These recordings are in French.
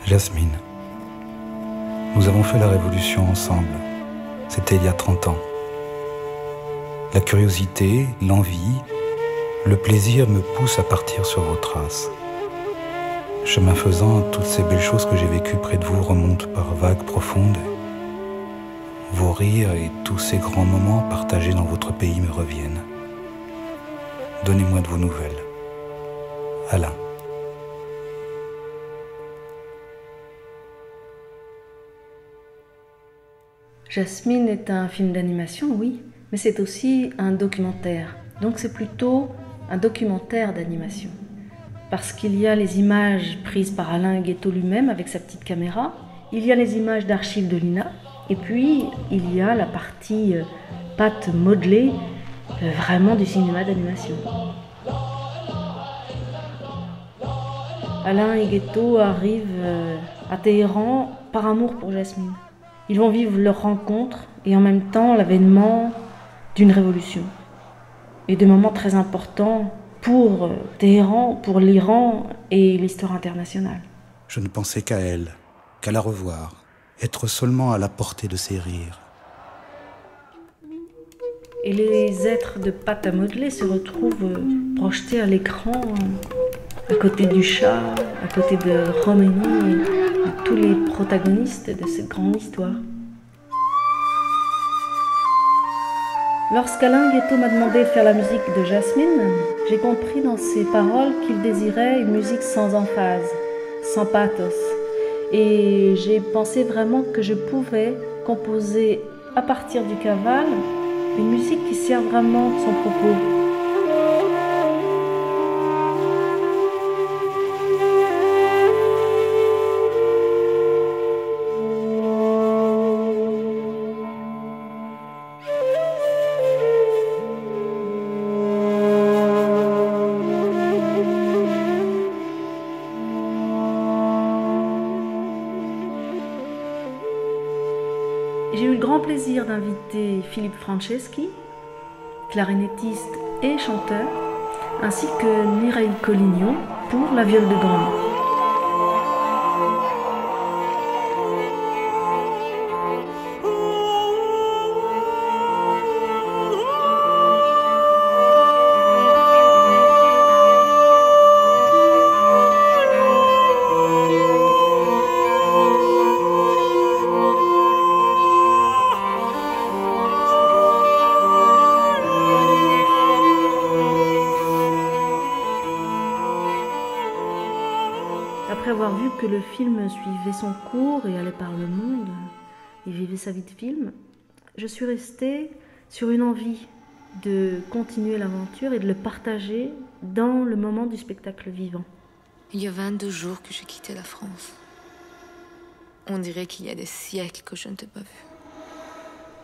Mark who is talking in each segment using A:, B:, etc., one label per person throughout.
A: Jasmine, nous avons fait la révolution ensemble. C'était il y a 30 ans. La curiosité, l'envie, le plaisir me poussent à partir sur vos traces. Chemin faisant, toutes ces belles choses que j'ai vécues près de vous remontent par vagues profondes. Vos rires et tous ces grands moments partagés dans votre pays me reviennent. Donnez-moi de vos nouvelles. Alain.
B: Jasmine est un film d'animation, oui, mais c'est aussi un documentaire. Donc c'est plutôt un documentaire d'animation. Parce qu'il y a les images prises par Alain Guettot lui-même avec sa petite caméra, il y a les images d'archives de l'INA, et puis il y a la partie pâte modelée, vraiment du cinéma d'animation. Alain et Guettot arrivent à Téhéran par amour pour Jasmine. Ils vont vivre leur rencontre et en même temps l'avènement d'une révolution. Et de moments très importants pour Téhéran, pour l'Iran et l'histoire internationale.
A: Je ne pensais qu'à elle, qu'à la revoir, être seulement à la portée de ses rires.
B: Et les êtres de pâte à modeler se retrouvent projetés à l'écran, à côté du chat, à côté de Roménie et de tous les protagonistes de cette grande histoire. Lorsqu'Alain Guettot m'a demandé de faire la musique de Jasmine, j'ai compris dans ses paroles qu'il désirait une musique sans emphase, sans pathos. Et j'ai pensé vraiment que je pouvais composer à partir du cavale une musique qui sert vraiment son propos. J'ai eu le grand plaisir d'inviter Philippe Franceschi, clarinettiste et chanteur, ainsi que Mireille Collignon pour la viole de gamme. Après avoir vu que le film suivait son cours et allait par le monde, et vivait sa vie de film, je suis restée sur une envie de continuer l'aventure et de le partager dans le moment du spectacle vivant.
C: Il y a 22 jours que j'ai quitté la France. On dirait qu'il y a des siècles que je ne t'ai pas vu.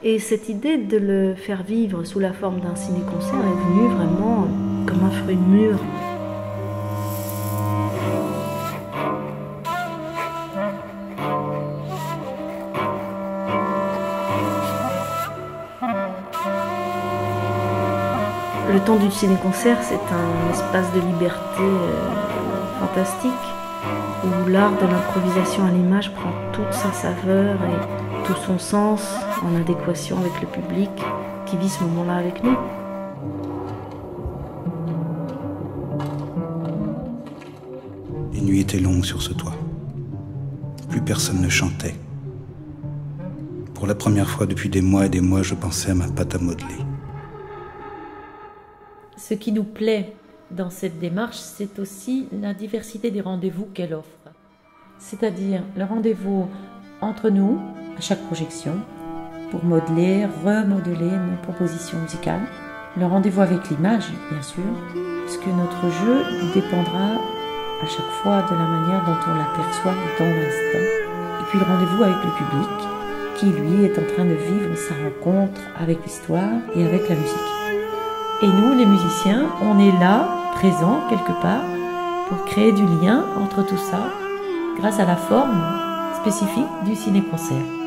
B: Et cette idée de le faire vivre sous la forme d'un ciné-concert est venue vraiment comme un fruit mûr. Le temps du ciné-concert, c'est un espace de liberté fantastique, où l'art de l'improvisation à l'image prend toute sa saveur et tout son sens en adéquation avec le public qui vit ce moment-là avec nous.
A: Les nuits étaient longues sur ce toit. Plus personne ne chantait. Pour la première fois depuis des mois et des mois, je pensais à ma pâte à modeler.
D: Ce qui nous plaît dans cette démarche, c'est aussi la diversité des rendez-vous qu'elle offre. C'est-à-dire le rendez-vous entre nous, à chaque projection, pour modeler, remodeler nos propositions musicales. Le rendez-vous avec l'image, bien sûr, puisque notre jeu dépendra à chaque fois de la manière dont on l'aperçoit dans l'instant. Et puis le rendez-vous avec le public, qui lui est en train de vivre sa rencontre avec l'histoire et avec la musique. Et nous, les musiciens, on est là, présents quelque part, pour créer du lien entre tout ça, grâce à la forme spécifique du ciné-concert.